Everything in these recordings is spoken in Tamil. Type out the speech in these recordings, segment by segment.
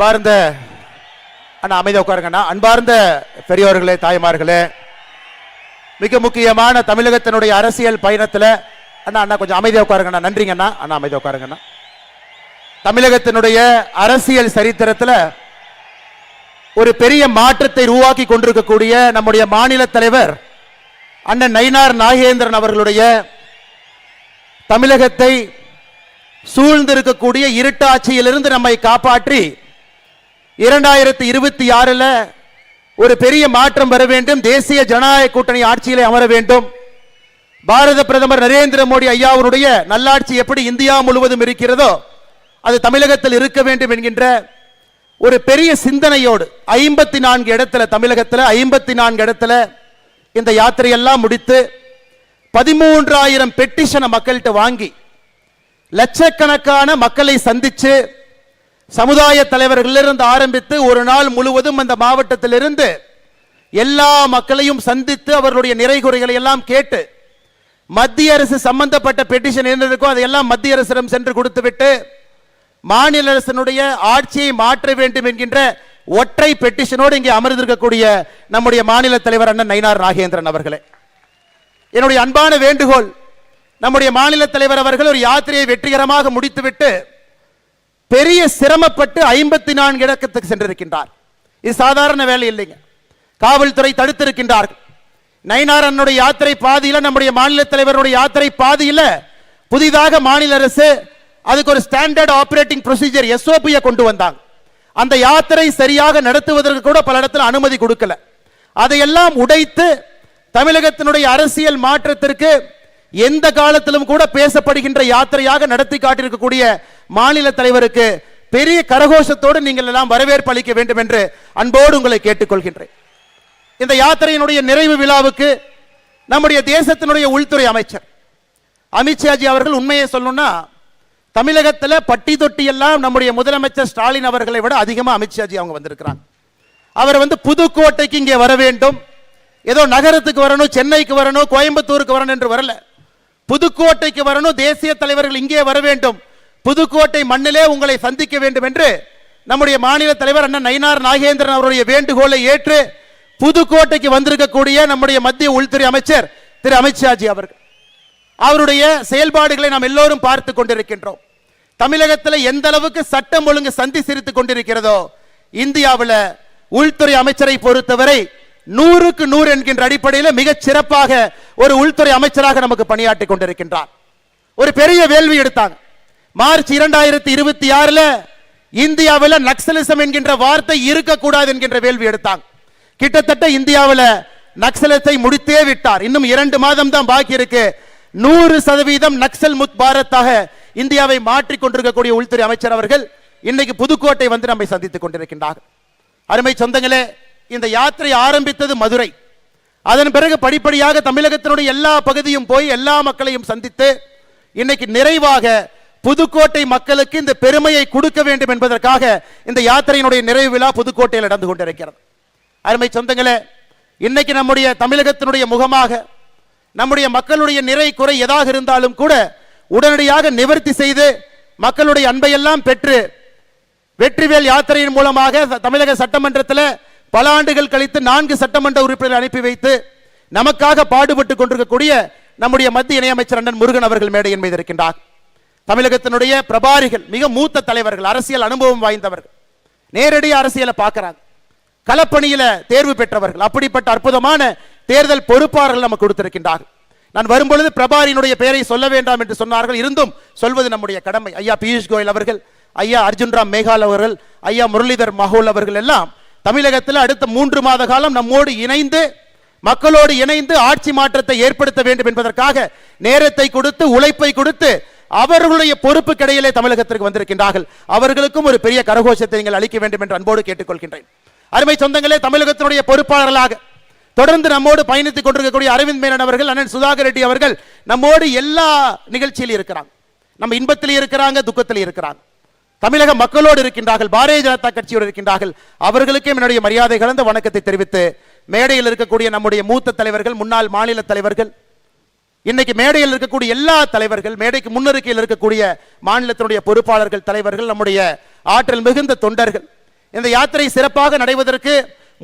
அன்பார்ந்த அண்ணா அமைதியா உட்காருங்கண்ணா. அன்பார்ந்த பெரியோர்களே, தாய்மார்களே, மிக முக்கியமான தமிழகத்தினுடைய அரசியல் பயணத்தில் அண்ணா அண்ணா கொஞ்சம் அமைதியா உட்காருங்கண்ணா. நன்றிங்கண்ணா. அண்ணா அமைதியா உட்காருங்கண்ணா. தமிழகத்தினுடைய அரசியல் சரித்திரத்தில் ஒரு பெரிய மாற்றத்தை உருவாக்கி கொண்டிருக்கக்கூடிய நம்முடைய மாநில தலைவர் அண்ணன் நயினார் நாகேந்திரன் அவர்களுடைய தமிழகத்தை சூழ்ந்திருக்கக்கூடிய இருட்டாட்சியிலிருந்து நம்மை காப்பாற்றி 2026 ஒரு பெரிய மாற்றம் வர வேண்டும், தேசிய ஜனநாயக கூட்டணி ஆட்சியிலே அமர வேண்டும், பாரத பிரதமர் நரேந்திர மோடி ஐயாவுடைய நல்லாட்சி எப்படி இந்தியா முழுவதும் இருக்கிறதோ அது தமிழகத்தில் இருக்க வேண்டும் என்கின்ற ஒரு பெரிய சிந்தனையோடு 54 இடத்துல, தமிழகத்தில் 54 இடத்துல இந்த யாத்திரையெல்லாம் முடித்து 13,000 பெட்டிஷனை மக்கள்கிட்ட வாங்கி லட்சக்கணக்கான மக்களை சந்திச்சு சமுதாய தலைவர்களிலிருந்து ஆரம்பித்து ஒரு நாள் முழுவதும் அந்த மாவட்டத்திலிருந்து எல்லா மக்களையும் சந்தித்து அவர்களுடைய நிறைகுறைகளை எல்லாம் கேட்டு மத்திய அரசு சம்பந்தப்பட்ட பெட்டிஷன் என்னதுக்கோ அதையெல்லாம் மத்திய அரசிடம் சென்று கொடுத்துவிட்டு மாநில அரசினுடைய ஆட்சியை மாற்ற வேண்டும் என்கின்ற ஒற்றை பெட்டிஷனோடு இங்கே அமர்ந்திருக்கக்கூடிய நம்முடைய மாநில தலைவர் அண்ணன் நயினார் நாகேந்திரன் அவர்களே, என்னுடைய அன்பான வேண்டுகோள், நம்முடைய மாநில தலைவர் அவர்கள் ஒரு யாத்திரையை வெற்றிகரமாக முடித்துவிட்டு பெரிய சிரமப்பட்டு 54 இடத்துக்கு சென்றிருக்கின்றார். இது சாதாரண வேலை இல்லைங்க. காவல்துறை தடுத்திருக்கின்றார்கள். நயினார் அண்ணனுடைய யாத்திரை பாதியில், நம்முடைய மாநில தலைவருடைய யாத்திரை பாதியில் புதிதாக மாநில அரசு அதுக்கு ஒரு ஸ்டாண்டர்ட் ஆபரேட்டிங் ப்ரொசீஜர் எஸ்ஓபியை கொண்டு வந்தாங்க. அந்த யாத்திரை சரியாக நடத்துவதற்கு கூட பல இடத்துல அனுமதி கொடுக்கல. அதையெல்லாம் உடைத்து தமிழகத்தினுடைய அரசியல் மாற்றத்திற்கு எந்த காலத்திலும் கூட பேசப்படுகின்ற யாத்திரையாக நடத்தி காட்டியிருக்கக்கூடிய மாநில தலைவருக்கு பெரிய கரகோஷத்தோடு நீங்கள் எல்லாம் வரவேற்பு அளிக்க வேண்டும் என்று அன்போடு உங்களை கேட்டுக்கொள்கின்றேன். இந்த யாத்திரையினுடைய நிறைவு விழாவுக்கு நம்முடைய தேசத்தினுடைய உள்துறை அமைச்சர் அமித்ஷாஜி அவர்கள், உண்மையை சொல்லணும்னா தமிழகத்தில் பட்டி தொட்டி எல்லாம் நம்முடைய முதலமைச்சர் ஸ்டாலின் அவர்களை விட அதிகமாக அமித்ஷாஜி அவங்க வந்திருக்கிறாங்க. அவர் புதுக்கோட்டைக்கு இங்கே வர வேண்டும், ஏதோ நகரத்துக்கு வரணும், சென்னைக்கு வரணும், கோயம்புத்தூருக்கு வரணும் என்று வரல. புதுக்கோட்டைக்கு வரணும், தேசிய தலைவர்கள் இங்கே வர வேண்டும், புதுக்கோட்டை மண்ணிலே உங்களை சந்திக்க வேண்டும் என்று நம்முடைய மாநில தலைவர் அண்ணன் நயினார் நாகேந்திரன் அவருடைய வேண்டுகோளை ஏற்று புதுக்கோட்டைக்கு வந்திருக்கக்கூடிய நம்முடைய மத்திய உள்துறை அமைச்சர் திரு அமித்ஷாஜி அவர்கள், அவருடைய செயல்பாடுகளை நாம் எல்லோரும் பார்த்து கொண்டிருக்கின்றோம். தமிழகத்தில் எந்த அளவுக்கு சட்டம் ஒழுங்கு சந்தி சிரித்துக் கொண்டிருக்கிறதோ இந்தியாவில் உள்துறை அமைச்சரை பொறுத்தவரை 100க்கு 100 என்கின்ற அடிப்படையில் மிகச் சிறப்பாக ஒரு உள்துறை அமைச்சராக நமக்கு பணியாற்றி கொண்டிருக்கின்றார். ஒரு பெரிய வேள்வி எடுத்தாங்க. மார்ச் 2026 இந்தியாவில் நக்சலிசம் என்கின்ற வார்த்தை இருக்கக்கூடாது என்கின்ற வேள்வி எடுத்தாங்க. கிட்டத்தட்ட இந்தியாவில் நக்சலத்தை முடித்தே விட்டார். இன்னும் 2 மாதம் தான் பாக்கி இருக்கு. 100% நக்சல் முத் பாரத்தாக இந்தியாவை மாற்றிக் கொண்டிருக்கக்கூடிய உள்துறை அமைச்சர் அவர்கள் இன்னைக்கு புதுக்கோட்டை வந்து நம்மை சந்தித்துக் கொண்டிருக்கின்றார்கள். அருமை சொந்தங்களே, இந்த யாத்திரை ஆரம்பித்தது மதுரை. அதன் பிறகு படிப்படியாக தமிழகத்தினுடைய எல்லா பகுதியும் போய் எல்லா மக்களையும் சந்தித்து இன்னைக்கு நிறைவாக புதுக்கோட்டை மக்களுக்கு இந்த பெருமையை கொடுக்க வேண்டும் என்பதற்காக இந்த யாத்திரையினுடைய நிறைவு விழா புதுக்கோட்டையில் நடந்து கொண்டிருக்கிறது. அருமை சொந்தங்களே, இன்னைக்கு நம்முடைய தமிழகத்தினுடைய முகமாக நம்முடைய மக்களுடைய நிறை குறை எதாக இருந்தாலும் கூட உடனடியாக நிவர்த்தி செய்து மக்களுடைய அன்பையெல்லாம் பெற்று வெற்றிவேல் யாத்திரையின் மூலமாக தமிழக சட்டமன்றத்தில் பல ஆண்டுகள் கழித்து 4 சட்டமன்ற உறுப்பினர்கள் அனுப்பி வைத்து நமக்காக பாடுபட்டு கொண்டிருக்கக்கூடிய நம்முடைய மத்திய இணையமைச்சர் அண்ணன் முருகன் அவர்கள் மேடையின் மீது இருக்கின்றார். தமிழகத்தினுடைய பிரபாரிகள், மிக மூத்த தலைவர்கள், அரசியல் அனுபவம் வாய்ந்தவர்கள், நேரடி அரசியலை பார்க்கிறாங்க, களப்பணியில தேர்வு பெற்றவர்கள், அப்படிப்பட்ட அற்புதமான தேர்தல் பொறுப்பாளர்கள் நமக்கு கொடுத்திருக்கின்றார்கள். நான் வரும்பொழுது பிரபாரியினுடைய பெயரை சொல்ல வேண்டாம் என்று சொன்னார்கள். இருந்தும் சொல்வது நம்முடைய கடமை. ஐயா பியூஷ் கோயல் அவர்கள், ஐயா அர்ஜுன் ராம் மேகால் அவர்கள், ஐயா முரளிதர் மஹோல் அவர்கள் எல்லாம் தமிழகத்தில் அடுத்த 3 மாத காலம் நம்மோடு இணைந்து மக்களோடு இணைந்து ஆட்சி மாற்றத்தை ஏற்படுத்த வேண்டும் என்பதற்காக நேரத்தை கொடுத்து உழைப்பை கொடுத்து அவர்களுடைய பொறுப்பு கிடையிலே தமிழகத்திற்கு வந்திருக்கின்றார்கள். அவர்களுக்கும் ஒரு பெரிய கரகோஷத்தை நீங்கள் அளிக்க வேண்டும் என்று அன்போடு கேட்டுக்கொள்கின்றேன். அருமை சொந்தங்களே, தமிழகத்தினுடைய பொறுப்பாளர்களாக தொடர்ந்து நம்மோடு பயணித்துக் கொண்டிருக்கக்கூடிய அரவிந்த் மேனன் அவர்கள், அண்ணன் சுதாகர் ரெட்டி அவர்கள் நம்மோடு எல்லா நிகழ்ச்சியிலும் இருக்கிறாங்க. நம்ம இன்பத்திலே இருக்கிறாங்க, துக்கத்திலே இருக்கிறாங்க. தமிழக மக்களோடு இருக்கின்றார்கள், பாரதிய ஜனதா கட்சியோடு இருக்கின்றார்கள். அவர்களுக்கே என்னுடைய மரியாதை கலந்த வணக்கத்தை தெரிவித்து மேடையில் இருக்கக்கூடிய நம்முடைய மூத்த தலைவர்கள், முன்னாள் மாநில தலைவர்கள், இன்னைக்கு மேடையில் இருக்கக்கூடிய எல்லா தலைவர்கள், மேடைக்கு முன்னறிக்கையில் இருக்கக்கூடிய மாநிலத்தினுடைய பொறுப்பாளர்கள், தலைவர்கள், நம்முடைய ஆற்றல் மிகுந்த தொண்டர்கள், இந்த யாத்திரை சிறப்பாக நடைவதற்கு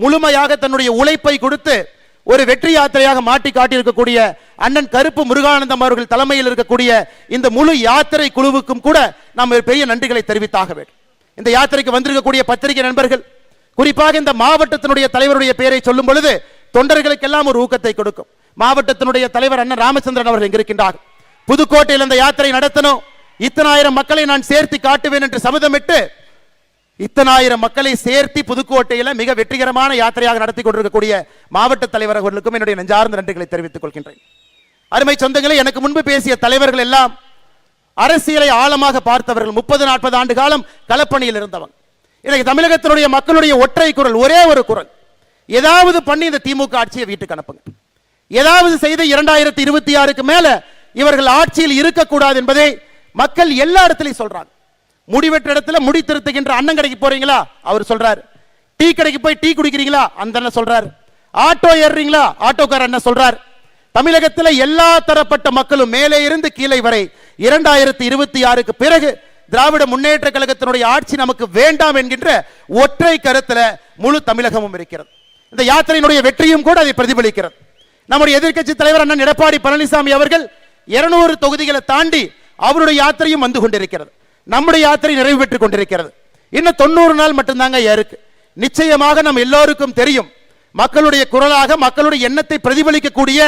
முழுமையாக தன்னுடைய உழைப்பை கொடுத்து ஒரு வெற்றி யாத்திரையாக மாட்டி காட்டியிருக்கக்கூடிய அண்ணன் கருப்பு முருகானந்தம் அவர்கள் தலைமையில் இருக்கக்கூடிய இந்த முழு யாத்திரை குழுவுக்கும் கூட நாம் பெரிய நன்றிகளை தெரிவித்தாக வேண்டும். இந்த யாத்திரைக்கு வந்திருக்கக்கூடிய பத்திரிகை நண்பர்கள், குறிப்பாக இந்த மாவட்டத்தினுடைய தலைவருடைய பெயரை சொல்லும் பொழுது தொண்டர்களுக்கெல்லாம் ஒரு ஊக்கத்தை கொடுக்கும். மாவட்டத்தினுடைய தலைவர் அண்ணன் ராமச்சந்திரன் அவர்கள் இங்கு இருக்கின்றார். புதுக்கோட்டையில் இந்த யாத்திரை நடத்தணும், இத்தனாயிரம் மக்களை நான் சேர்த்து காட்டுவேன் என்று சபதமிட்டு இத்தனாயிரம் மக்களை சேர்த்து புதுக்கோட்டையில் மிக வெற்றிகரமான யாத்திரையாக நடத்தி கொண்டிருக்கக்கூடிய மாவட்ட தலைவர் அவர்களுக்கும் என்னுடைய நெஞ்சார்ந்த நன்றிகளை தெரிவித்துக் கொள்கின்றேன். அருமை சொந்தங்களே, எனக்கு முன்பு பேசிய தலைவர்கள் எல்லாம் அரசியலை ஆழமாக பார்த்தவர்கள், 30-40 ஆண்டு காலம் களப்பணியில் இருந்தவங்க. இன்னைக்கு தமிழகத்தினுடைய மக்களுடைய ஒற்றை குரல், ஒரே ஒரு குரல், ஏதாவது பண்ணி இந்த திமுக ஆட்சியை வீட்டுக்கு அனுப்புங்க, ஏதாவது செய்து 2026க்கு மேல இவர்கள் ஆட்சியில் இருக்கக்கூடாது என்பதை மக்கள் எல்லா இடத்திலையும் சொல்றாங்க. முடிவெற்ற இடத்துல முடி திருத்துகின்ற அண்ணன் கடைக்கு போறீங்களா, அவர் சொல்றாரு. டீ கடைக்கு போய் டீ குடிக்கிறீங்களா, அந்த அண்ணன் சொல்றாரு. ஆட்டோ ஏறுறீங்களா, ஆட்டோக்கார அண்ணன் சொல்றாரு. தமிழகத்தில் எல்லா தரப்பட்ட மக்களும் மேலே இருந்து கீழே வரை 2026க்கு பிறகு திராவிட முன்னேற்ற கழகத்தினுடைய ஆட்சி நமக்கு வேண்டாம் என்கின்ற ஒற்றை கருத்துல முழு தமிழகமும் இருக்கிறது. இந்த யாத்திரையினுடைய வெற்றியும் கூட அதை பிரதிபலிக்கிறது. நம்முடைய எதிர்க்கட்சி தலைவர் அண்ணன் எடப்பாடி பழனிசாமி அவர்கள் 200 தொகுதிகளை தாண்டி அவருடைய யாத்திரையும் வந்து கொண்டிருக்கிறது. நம்முடைய யாத்திரை நிறைவு பெற்றுக் கொண்டிருக்கிறது. இன்னும் 90 நாள் மட்டும்தாங்க இருக்கு. நிச்சயமாக நம்ம எல்லோருக்கும் தெரியும், மக்களுடைய குரலாக மக்களுடைய எண்ணத்தை பிரதிபலிக்கக்கூடிய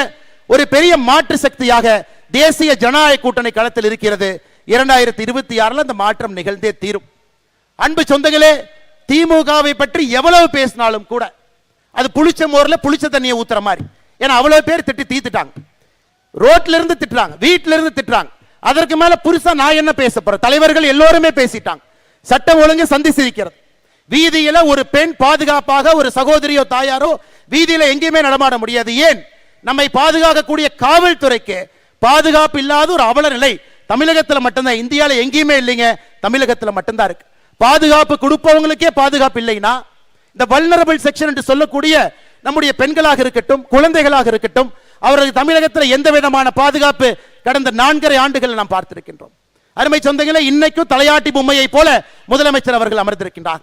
ஒரு பெரிய மாற்று சக்தியாக தேசிய ஜனநாயக கூட்டணி களத்தில் இருக்கிறது. 2026 அந்த மாற்றம் நிகழ்ந்தே தீரும். அன்பு சொந்தங்களே, திமுகவை பற்றி எவ்வளவு பேசினாலும் கூட அது புளிச்ச மோர்ல புளிச்ச தண்ணியை ஊத்துற மாதிரி. ஏன்னா அவ்வளவு பேர் திட்டி தீத்துட்டாங்க, ரோட்ல இருந்து திட்டுறாங்க, வீட்டில இருந்து திட்டுறாங்க. அதற்கு மேல புதுசா நான் என்ன பேச போறேன்? தலைவர்கள் எல்லோருமே பேசிட்டாங்க. சட்டம் ஒழுங்கு சந்தி சிரிக்கிறது. வீதியில ஒரு பெண் பாதுகாப்பாக, ஒரு சகோதரியோ தாயாரோ வீதியில எங்கேயுமே நடமாட முடியாது. ஏன்? நம்மை பாதுகாக்கக்கூடிய காவல்துறைக்கு பாதுகாப்பு இல்லாத ஒரு அவல நிலை தமிழகத்தில் மட்டும்தான், இந்தியாவில் எங்கேயுமே இல்லைங்க, தமிழகத்தில் மட்டும்தான் இருக்கு. பாதுகாப்பு கொடுப்பவங்களுக்கே பாதுகாப்பு இல்லைன்னா இந்த வல்னரபிள் செக்ஷன் என்று சொல்லக்கூடிய நம்முடைய பெண்களாக இருக்கட்டும், குழந்தைகளாக இருக்கட்டும், அவர்கள் தமிழகத்தில் எந்த விதமான பாதுகாப்பு கடந்த 4.5 ஆண்டுகள் நாம் பார்த்திருக்கின்றோம். அருமை சொந்தங்களே, இன்னைக்கும் தலையாட்டி பொம்மையை போல முதலமைச்சர் அவர்கள் அமர்ந்திருக்கின்றார்.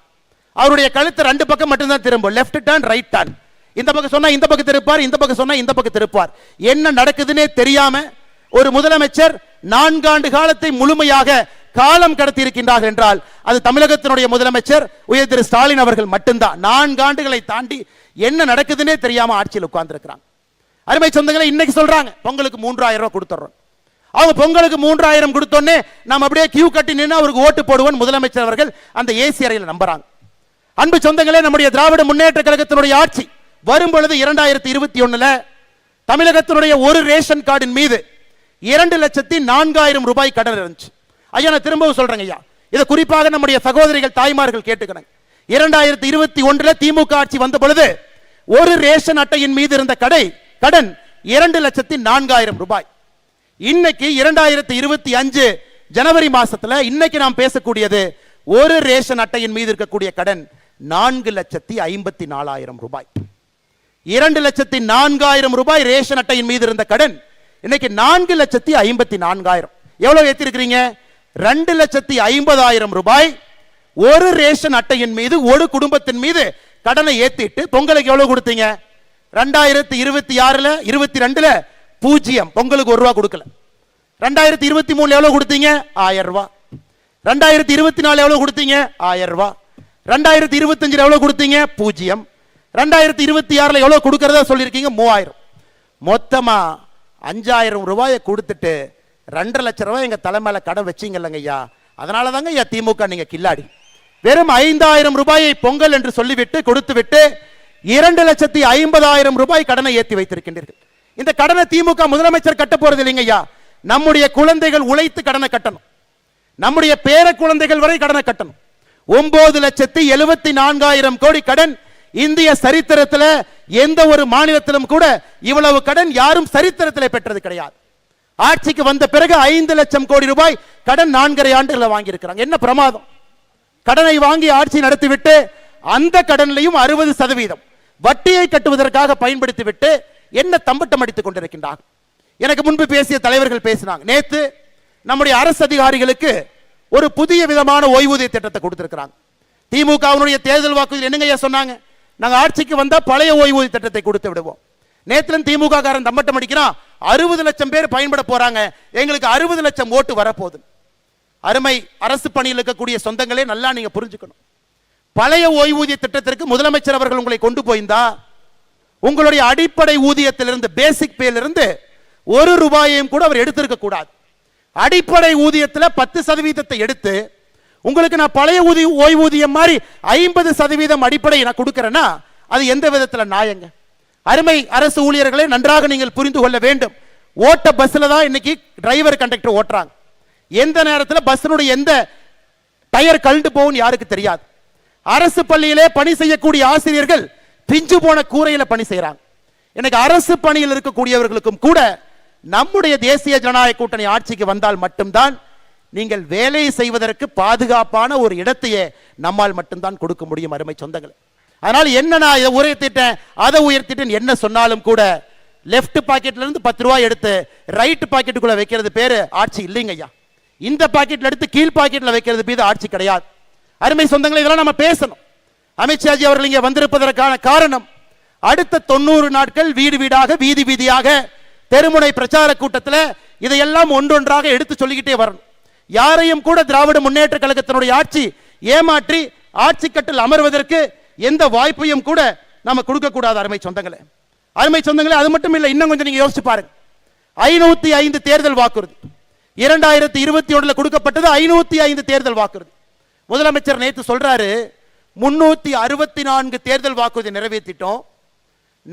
அவருடைய கழுத்து 2 பக்கம் மட்டும்தான் திரும்பும், லெஃப்ட் டர்ன் ரைட் டர்ன். இந்த பக்கம் சொன்னா இந்த பக்கம் திருப்பார், இந்த பக்கம் சொன்னா இந்த பக்கம் திருப்பார். என்ன நடக்குதுன்னே தெரியாம ஒரு முதலமைச்சர் 4 ஆண்டு காலத்தை முழுமையாக காலம் கடத்தி இருக்கின்றார் என்றால் அது தமிழகத்தினுடைய முதலமைச்சர் உயர் திரு ஸ்டாலின் அவர்கள் மட்டும்தான். 4 ஆண்டுகளை தாண்டி என்ன நடக்குதுன்னே தெரியாம ஆட்சியில் உட்கார்ந்து இருக்கிறாங்க. அருமை சொந்தங்களை, இன்னைக்கு சொல்றாங்க பொங்கலுக்கு 3000 ரூபாய் கொடுத்துறோம். அவங்க பொங்கலுக்கு 3000 கொடுத்தோன்னே நாம் அப்படியே கியூ கட்டி நின்று அவருக்கு ஓட்டு போடுவோம் முதலமைச்சர் அவர்கள் அந்த ஏசி அறையில் நம்புறாங்க. அன்பு சொந்தங்களே, நம்முடைய திராவிட முன்னேற்ற கழகத்தினுடைய ஆட்சி வரும் பொழுது 2021 தமிழகத்தினுடைய ஒரு ரேஷன் கார்டின் மீது 2,04,000 ரூபாய் கடன் இருந்துச்சு. ஐயா, நான் திரும்பவும் சொல்றேங்க ஐயா, இதை குறிப்பாக நம்முடைய சகோதரிகள் தாய்மார்கள் கேட்டுக்கணும். 2021 திமுக ஆட்சி வந்த பொழுது ஒரு ரேஷன் அட்டையின் மீது இருந்த கடன் 2,04,000 ரூபாய். இன்னைக்கு 2025 ஜனவரி மாசத்துல இன்னைக்கு நாம் பேசக்கூடியது ஒரு ரேஷன் அட்டையின் மீது இருக்கக்கூடிய கடன் 4,54,000 ரூபாய். 2,04,000 ரூபாய் ரேஷன் அட்டையின் மீது இருந்த கடன் இன்னைக்கு 4,54,000. எவ்வளவு ஏத்திருக்கிறீங்க? 2,50,000 ரூபாய் ஒரு ரேஷன் அட்டையின் மீது ஒரு குடும்பத்தின் மீது கடனை ஏத்திட்டு பொங்கலுக்கு எவ்வளவு கொடுத்தீங்க? 2026 22 0 பொங்கலுக்கு 1 ரூபாய் கொடுக்கல. 2023 எவ்வளவு கொடுத்தீங்க? 1000 ரூபாய். 2024 எவ்வளவு கொடுத்தீங்க? 1000 ரூபாய். 2025 எவ்வளவு கொடுத்தீங்க? 0. 2026 எவ்வளவு கொடுக்கறதா சொல்லியிருக்கீங்க? 3000. மொத்தமா 5000 ரூபாயை கொடுத்துட்டு 2.5 லட்சம் ரூபாய் எங்க தலைமையில கடன் வச்சீங்கல்லங்க ஐயா. அதனால தாங்க ஐயா திமுக நீங்க கில்லாடி. வெறும் 5000 ரூபாயை பொங்கல் என்று சொல்லிவிட்டு கொடுத்து விட்டு 2,50,000 ரூபாய் கடனை ஏற்றி வைத்திருக்கின்றீர்கள். இந்த கடனை திமுக முதலமைச்சர் கட்ட போறது இல்லைங்க ஐயா. நம்முடைய குழந்தைகள் உழைத்து கடனை கட்டணும், நம்முடைய பேர குழந்தைகள் வரை கடனை கட்டணும். 9,74,000 கோடி கடன். இந்திய சரித்திரத்தில் எந்த ஒரு மாநிலத்திலும் கூட இவ்வளவு கடன் யாரும் சரித்திரத்தில் பெற்றது கிடையாது. ஆட்சிக்கு வந்த பிறகு 5 லட்சம் கோடி ரூபாய் கடன் 4.5 ஆண்டுகளை வாங்கி இருக்கிறாங்க. என்ன பிரமாதம்! கடனை வாங்கி ஆட்சி நடத்திவிட்டு அந்த கடனிலையும் 60% வட்டியை கட்டுவதற்காக பயன்படுத்திவிட்டு என்ன தம்பட்டம் அடித்துக் கொண்டிருக்கின்றார். எனக்கு முன்பு பேசிய தலைவர்கள் பேசினாங்க. நேத்து நம்முடைய அரசு அதிகாரிகளுக்கு ஒரு புதிய விதமான ஓய்வூதிய திட்டத்தை கொடுத்திருக்கிறாங்க. திமுகவினுடைய தேர்தல் வாக்குறுதி என்னங்க சொன்னாங்க? நாங்க ஆட்சிக்கு வந்தா பழைய ஓய்வூதிய திட்டத்தை கொடுத்து விடுவோம். நேத்துல திமுக காரன் தம்பட்டம் அடிக்கிறான், 60 லட்சம் பேர் பயன்பட போறாங்க, எங்களுக்கு 60 லட்சம் ஓட்டு வரப்போகுது. அருமை அரசு பணியில் இருக்கக்கூடிய சொந்தங்களே நல்லா நீங்க புரிஞ்சுக்கணும். பழைய ஓய்வூதிய திட்டத்திற்கு முதலமைச்சர் அவர்கள் உங்களை கொண்டு போயிருந்தா உங்களுடைய அடிப்படை ஊதியத்திலிருந்து, பேசிக் பேலிருந்து ₹1 கூட அவர் எடுத்திருக்க கூடாது. அடிப்படை ஊதியத்தில் 10% எடுத்து உங்களுக்கு நான் பழைய ஓய்வூதியம் மாதிரி 50% அடிப்படை நான் கொடுக்கிறேன்னா அது எந்த விதத்தில் நியாயங்க? அருமை அரசு ஊழியர்களை நன்றாக நீங்கள் புரிந்து கொள்ள வேண்டும். ஓட்ட பஸ்ல தான் இன்னைக்கு டிரைவர் கண்டக்டர் ஓட்டுறாங்க. எந்த நேரத்தில் பஸ்னுடைய எந்த டயர் கழண்டு போகும் யாருக்கு தெரியாது. அரசு பள்ளியிலே பணி செய்யக்கூடிய ஆசிரியர்கள் பிஞ்சு போன கூரையில பணி செய்யறாங்க. எனக்கு அரசு பணியில் இருக்கக்கூடியவர்களுக்கும் கூட நம்முடைய தேசிய ஜனநாயக கூட்டணி ஆட்சிக்கு வந்தால் மட்டும்தான் நீங்கள் வேலை செய்வதற்கு பாதுகாப்பான ஒரு இடத்தையே நம்மால் மட்டும்தான் கொடுக்க முடியும் அருமை சொந்தங்களே. அதனால என்ன நான் இதை உயர்த்திட்டேன் அதை உயர்த்திட்டேன் என்ன சொன்னாலும் கூட லெஃப்ட் பாக்கெட்ல இருந்து 10 ரூபாய் எடுத்து ரைட் பாக்கெட்டுக்குள்ள வைக்கிறது பேரு ஆட்சி இல்லைங்க ஐயா. இந்த பாக்கெட்ல எடுத்து கீழ் பாக்கெட்ல வைக்கிறது பேரு ஆட்சி கிடையாது. அருமை சொந்தங்களை இதெல்லாம் நம்ம பேசணும். அமித்ஷாஜி அவர்கள் இங்கே வந்திருப்பதற்கான காரணம் அடுத்த 90 நாட்கள் வீடு வீடாக வீதி வீதியாக தெருமுனை பிரச்சார கூட்டத்தில் இதையெல்லாம் ஒன்றொன்றாக எடுத்து சொல்லிக்கிட்டே வரணும். யாரையும் கூட திராவிட முன்னேற்ற கழகத்தினுடைய ஆட்சி ஏமாற்றி ஆட்சி கட்டில் அமர்வதற்கு எந்த வாய்ப்பையும் கூட நம்ம கொடுக்க கூடாது அருமை சொந்தங்களே. அருமை சொந்தங்களே, அது மட்டும் இல்லை, இன்னும் கொஞ்சம் நீங்க யோசிச்சு பாருங்க. 505 தேர்தல் வாக்குறுதி 2021 கொடுக்கப்பட்டது. 505 தேர்தல் வாக்குறுதி. முதலமைச்சர் நேற்று சொல்றாரு 364 தேர்தல் வாக்குறுதி நிறைவேற்றிட்டோம்,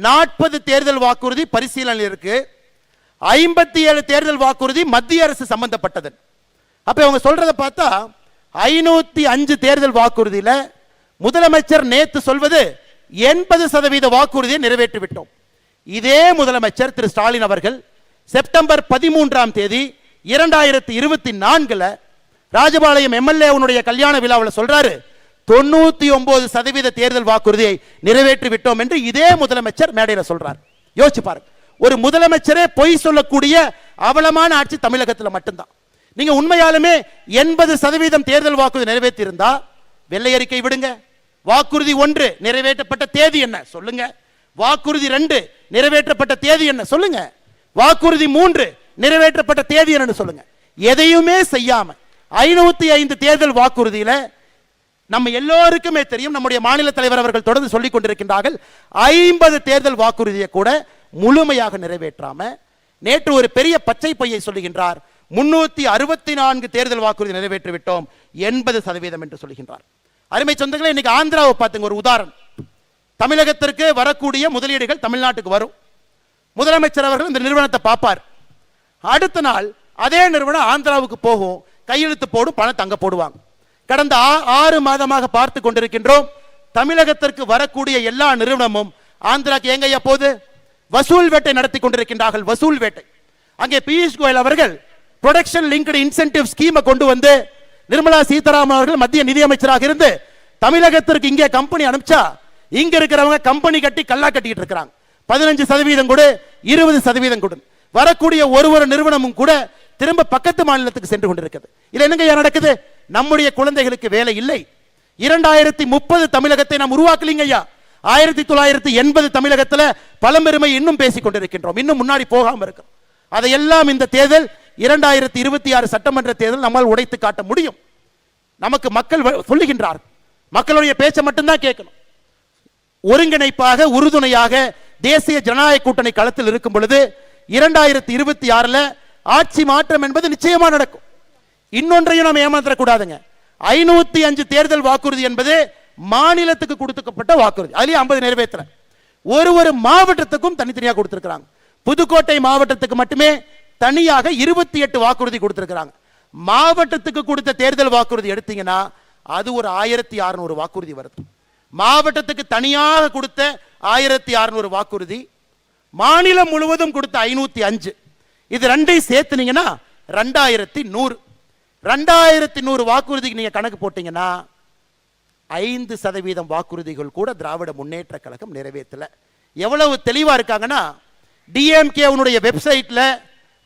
40 தேர்தல் வாக்குறுதி பரிசீலனையில் இருக்கு, 57 தேர்தல் வாக்குறுதி மத்திய அரசு சம்பந்தப்பட்டது. அப்ப அவங்க சொல்றதை பார்த்தா 505 தேர்தல் வாக்குறுதியில முதலமைச்சர் நேற்று சொல்வது 80% வாக்குறுதியை நிறைவேற்றி விட்டோம். இதே முதலமைச்சர் திரு ஸ்டாலின் அவர்கள் செப்டம்பர் 13ஆம் தேதி 2024 ராஜபாளையம் எம்எல்ஏ கல்யாண விழாவில் சொல்றாரு 99% தேர்தல் வாக்குறுதியை நிறைவேற்றி விட்டோம் என்று இதே முதலமைச்சர் மேடையில் சொல்றார். யோசிச்சு பாருங்க, ஒரு முதலமைச்சரே பொய் சொல்லக்கூடிய அவலமான ஆட்சி தமிழகத்தில் மட்டும்தான். நீங்க உண்மையாலுமே 80% தேர்தல் வாக்குறுதி நிறைவேற்றி இருந்தா வெள்ளை அறிக்கை விடுங்க. வாக்குறுதி 1 நிறைவேற்றப்பட்ட தேதி என்ன சொல்லுங்க, வாக்குறுதி 2 நிறைவேற்றப்பட்ட தேதி என்ன சொல்லுங்க, வாக்குறுதி 3 நிறைவேற்றப்பட்ட தேதி என்னன்னு சொல்லுங்க. எதையுமே செய்யாம 505 தேர்தல் வாக்குறுதியில நம்ம எல்லோருக்குமே தெரியும், நம்முடைய மாநில தலைவர் அவர்கள் தொடர்ந்து சொல்லிக் கொண்டிருக்கின்றார்கள், 50 தேர்தல் வாக்குறுதியை கூட முழுமையாக நிறைவேற்றாம நேற்று ஒரு பெரிய பச்சை பையை சொல்லுகின்றார், 364 தேர்தல் வாக்குறுதி நிறைவேற்றி விட்டோம், 80% என்று சொல்லுகின்றார். அருமை சொந்தங்களே, இன்னைக்கு ஆந்திராவை பார்த்துங்க ஒரு உதாரணம். தமிழகத்திற்கு வரக்கூடிய முதலீடுகள் தமிழ்நாட்டுக்கு வரும். முதலமைச்சர் அவர்கள் இந்த நிறுவனத்தை பார்ப்பார். அடுத்த நாள் அதே நிறுவனம் ஆந்திராவுக்கு போகும், கையெழுத்து போடும், பணத்தை அங்க போடுவாங்க. கடந்த 6 மாதமாக பார்த்து கொண்டிருக்கின்றோம், தமிழகத்திற்கு வரக்கூடிய எல்லா நிறுவனமும் ஆந்திராக்கு எங்க போது வசூல் வேட்டை நடத்தி கொண்டிருக்கின்றார்கள். வசூல் வேட்டை. அங்கே பியூஷ் கோயல் அவர்கள் ப்ரொடக்ஷன் லிங்க்டு இன்சென்டிவ் ஸ்கீமை கொண்டு வந்து நிர்மலா சீதாராமன் அவர்கள் மத்திய நிதியமைச்சராக இருந்து தமிழகத்திற்கு இங்கே கம்பெனி அனுப்பிச்சா இங்க இருக்கிறவங்க கம்பெனி கட்டி கல்லா கட்டிட்டு இருக்காங்க. 15% கொடு, 20% கொடு. வரக்கூடிய ஒரு நிறுவனமும் கூட திரும்ப பக்கத்து மாநிலத்துக்கு சென்று கொண்டிருக்கிறது. இது என்னங்க நடக்குது? நம்முடைய குழந்தைகளுக்கு வேலை இல்லை. 2030 தமிழகத்தை நாம் உருவாக்கலீங்க ஐயா. 1980 தமிழகத்தில் பழம்பெருமை இன்னும் பேசிக் கொண்டிருக்கின்றோம், இன்னும் முன்னாடி போகாம இருக்கிறோம். அதையெல்லாம் இந்த தேர்தல் 2026 சட்டமன்ற தேர்தல் நம்மால் உடைத்து காட்ட முடியும். நமக்கு மக்கள் சொல்லுகின்றார், மக்களுடைய பேச்சை மட்டும்தான் கேட்கணும். ஒருங்கிணைப்பாக உறுதுணையாக தேசிய ஜனநாயக கூட்டணி களத்தில் இருக்கும் பொழுது 2026 ஆட்சி மாற்றம் என்பது நிச்சயமா நடக்கும். இன்னொன்றையும் நாம் ஏமாற்றக்கூடாதுங்க. 505 தேர்தல் வாக்குறுதி என்பது மாநிலத்துக்கு கொடுக்கப்பட்ட வாக்குறுதி. அதுலயும் 50 நிறைவேற்ற ஒரு மாவட்டத்துக்கும் தனித்தனியாக கொடுத்திருக்கிறாங்க. புதுக்கோட்டை மாவட்டத்துக்கு மட்டுமே தனியாக 28 வாக்குறுதி கொடுத்திருக்கிறாங்க. மாவட்டத்துக்கு கொடுத்த தேர்தல் வாக்குறுதி எடுத்தீங்கன்னா அது ஒரு 1600 வாக்குறுதி வருது. மாவட்டத்துக்கு தனியாக கொடுத்த 1600 வாக்குறுதி, மாநிலம் முழுவதும் கொடுத்த 505, இது ரெண்டையும் சேர்த்துனீங்கன்னா 2100. 2100 வாக்குறுதிக்கு நீங்க கணக்கு போட்டீங்கன்னா 5% வாக்குறுதிகள் கூட திராவிட முன்னேற்ற கழகம் நிறைவேற்றல. எவ்வளவு தெளிவா இருக்காங்கன்னா, டிஎம்கே வெப்சைட்ல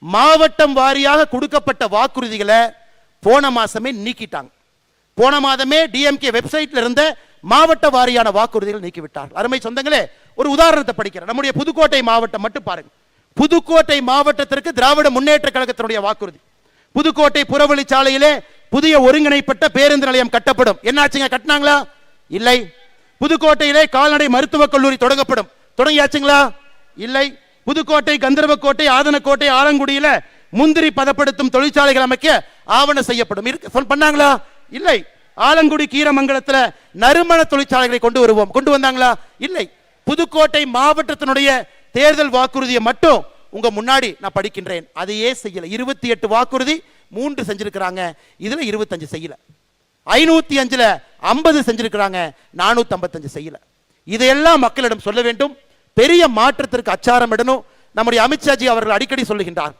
மாவட்டம் வாரியாக கொடுக்கப்பட்ட வாக்குறுதிகளை போன மாசமே நீக்கிட்டாங்க. போன மாதமே டிஎம்கே வெப்சைட்ல இருந்த மாவட்ட வாரியான வாக்குறுதிகள் நீக்கிவிட்டார்கள். அருமை சொந்தங்களே, ஒரு உதாரணத்தை படிக்கிறேன். நம்முடைய புதுக்கோட்டை மாவட்டம் மட்டும் பாருங்க. புதுக்கோட்டை மாவட்டத்திற்கு திராவிட முன்னேற்ற கழகத்தினுடைய வாக்குறுதி, புதுக்கோட்டை புறவழிச்சாலையிலே புதிய ஒருங்கிணைப்பட்ட பேருந்து நிலையம் கட்டப்படும். என்னாச்சுங்க, கட்டினாங்களா? இல்லை. புதுக்கோட்டையிலே கால்நடை மருத்துவக் கல்லூரி தொடங்கப்படும். தொடங்கியாச்சுங்களா? இல்லை. புதுக்கோட்டை, கந்தர்வக்கோட்டை, ஆதனக்கோட்டை, ஆலங்குடியில முந்திரி பதப்படுத்தும் தொழிற்சாலைகள் அமைக்க ஆவணம் செய்யப்படும். பண்ணாங்களா? இல்லை. ஆலங்குடி கீரமங்கலத்தில் நறுமண தொழிற்சாலைகளை கொண்டு வருவோம். கொண்டு வந்தாங்களா? இல்லை. புதுக்கோட்டை மாவட்டத்தினுடைய தேர்தல் வாக்குறுதியை மட்டும் உங்க முன்னாடி நான் படிக்கின்றேன். அதையே செய்யல. 28 வாக்குறுதி 3 செஞ்சிருக்கிறாங்க. இதுல 25 செய்யல. 505ல 50 செஞ்சிருக்கிறாங்க, 455 செய்யல. இதையெல்லாம் மக்களிடம் சொல்ல வேண்டும். பெரிய மாற்றத்திற்கு அச்சாரம் இடணும். நம்முடைய அமித்ஷாஜி அவர்கள் அடிக்கடி சொல்லுகின்றார்,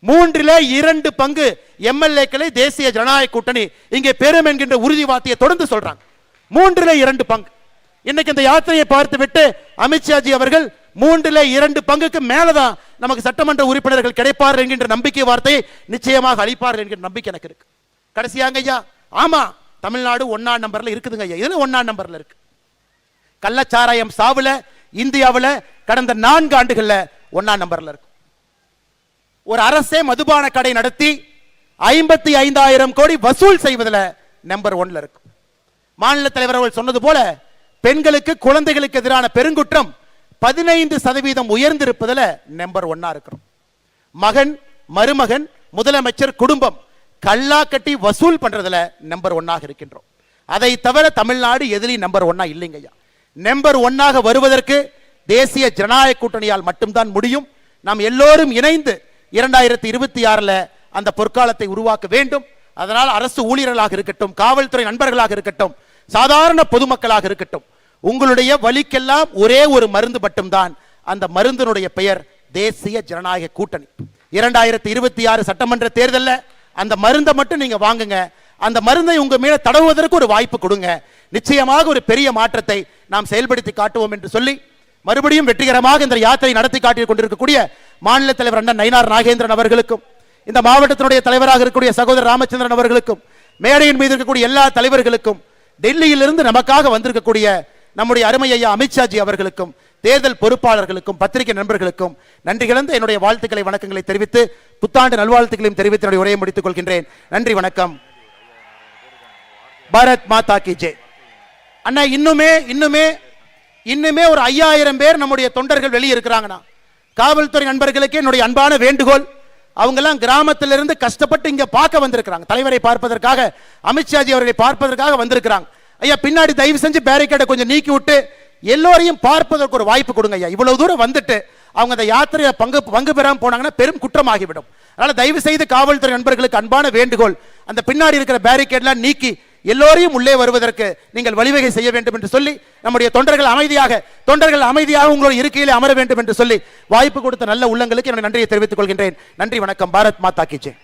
2 பங்கு எம்எல்ஏக்களை தேசிய ஜனநாயக கூட்டணி இங்கே பெறும் என்கின்ற உறுதி வார்த்தையை தொடர்ந்து சொல்றாங்க. 2 பங்கு. இன்னைக்கு இந்த யாத்திரையை பார்த்து விட்டு அமித்ஷாஜி அவர்கள் 2 பங்குக்கு மேலதான் நமக்கு சட்டமன்ற உறுப்பினர்கள் கிடைப்பார்கள் என்கின்ற நம்பிக்கை வார்த்தையை நிச்சயமாக அளிப்பார்கள் என்கிற நம்பிக்கை எனக்கு இருக்கு. கடைசியாங்க ஐயா, ஆமா, தமிழ்நாடு 1ஆம் நம்பர்ல இருக்குதுங்க ஐயா. இதுல 1ஆம் நம்பர்ல இருக்கு. கள்ளச்சாராயம் சாவுல இந்தியாவில் கடந்த 4 ஆண்டுகள்ல 1ஆம் நம்பர்ல இருக்கு. ஒரு அரசே மதுபான கடை நடத்தி 55,000 கோடி வசூல் செய்வதில் நம்பர் 1ல இருக்கு. மாநில தலைவர் அவர்கள் சொன்னது போல பெண்களுக்கு, குழந்தைகளுக்கு எதிரான பெருங்குற்றம் 15% உயர்ந்திருப்பதில் நம்பர் 1ஆ இருக்கிறோம். மகன், மருமகன், முதலமைச்சர் குடும்பம் கல்லா கட்டி வசூல் பண்றதுல நம்பர் 1ஆக இருக்கின்றோம். அதை தவிர தமிழ்நாடு எதிலையும் நம்பர் 1ஆ இல்லைங்க ஐயா. நம்பர் 1ஆக வருவதற்கு தேசிய ஜனநாயக கூட்டணியால் மட்டும்தான் முடியும். நாம் எல்லோரும் இணைந்து 2026ல அந்த பொற்காலத்தை உருவாக்க வேண்டும். அதனால் அரசு ஊழியர்களாக இருக்கட்டும், காவல்துறை நண்பர்களாக இருக்கட்டும், சாதாரண பொதுமக்களாக இருக்கட்டும், உங்களுடைய வலிக்கெல்லாம் ஒரே ஒரு மருந்து மட்டும்தான். அந்த மருந்தினுடைய பெயர் தேசிய ஜனநாயக கூட்டணி. 2026 சட்டமன்ற தேர்தலில் அந்த மருந்தை மட்டும் நீங்க வாங்குங்க. அந்த மருந்தை உங்க மேல தடவுவதற்கு ஒரு வாய்ப்பு கொடுங்க. நிச்சயமாக ஒரு பெரிய மாற்றத்தை நாம் செயல்படுத்தி காட்டுவோம் என்று சொல்லி மறுபடியும் வெற்றிகரமாக இந்த யாத்திரை நடத்தி காட்டிக் கொண்டிருக்கக்கூடிய மாநில தலைவர் அண்ணன் நயினார் நாகேந்திரன் அவர்களுக்கும், இந்த மாவட்டத்தினுடைய தலைவராக இருக்கக்கூடிய சகோதரர் ராமச்சந்திரன் அவர்களுக்கும், மேடையின் மீது இருக்கக்கூடிய எல்லா தலைவர்களுக்கும், டெல்லியிலிருந்து நமக்காக வந்திருக்கக்கூடிய நம்முடைய அருமை ஐயா அமித்ஷாஜி அவர்களுக்கும், தேர்தல் பொறுப்பாளர்களுக்கும், பத்திரிகை நண்பர்களுக்கும் நன்றி கலந்த என்னுடைய வாழ்த்துக்களை, வணக்கங்களை தெரிவித்து புத்தாண்டு நல்வாழ்த்துக்களையும் தெரிவித்து என்னுடைய உரையை முடித்துக் கொள்கின்றேன். நன்றி, வணக்கம். பாரத் மாதா கி ஜெய். அண்ணா, இன்னுமே ஒரு 5000 பேர் நம்முடைய தொண்டர்கள் வெளியே இருக்கிறாங்கண்ணா. காவல்துறை நண்பர்களுக்கு என்னுடைய அன்பான வேண்டுகோள், அவங்க எல்லாம் கிராமத்திலிருந்து கஷ்டப்பட்டு இங்க பார்க்க வந்திருக்கிறாங்க. தலைவரை பார்ப்பதற்காக, அமித்ஷாஜி அவர்களை பார்ப்பதற்காக வந்திருக்கிறாங்க. ஐயா, பின்னாடி தயவு செஞ்சு பேரிகேடை கொஞ்சம் நீக்கி விட்டு எல்லோரையும் பார்ப்பதற்கு ஒரு வாய்ப்பு கொடுங்க ஐயா. இவ்வளவு தூரம் வந்துட்டு அவங்க அந்த யாத்திரையை பங்கு பெறாம போனாங்கன்னா பெரும் குற்றமாகிவிடும். அதனால தயவு செய்து காவல்துறை நண்பர்களுக்கு அன்பான வேண்டுகோள், அந்த பின்னாடி இருக்கிற பேரிகேட்லாம் நீக்கி எல்லோரையும் உள்ளே வருவதற்கு நீங்கள் வழிவகை செய்ய வேண்டும் என்று சொல்லி, நம்முடைய தொண்டர்கள் அமைதியாக உங்களுடைய இருக்கையில் அமர வேண்டும் என்று சொல்லி வாய்ப்பு கொடுத்த நல்ல உள்ளங்களுக்கு என்னுடைய நன்றியை தெரிவித்துக் கொள்கின்றேன். நன்றி, வணக்கம். பாரத் மாதா கி ஜெய்.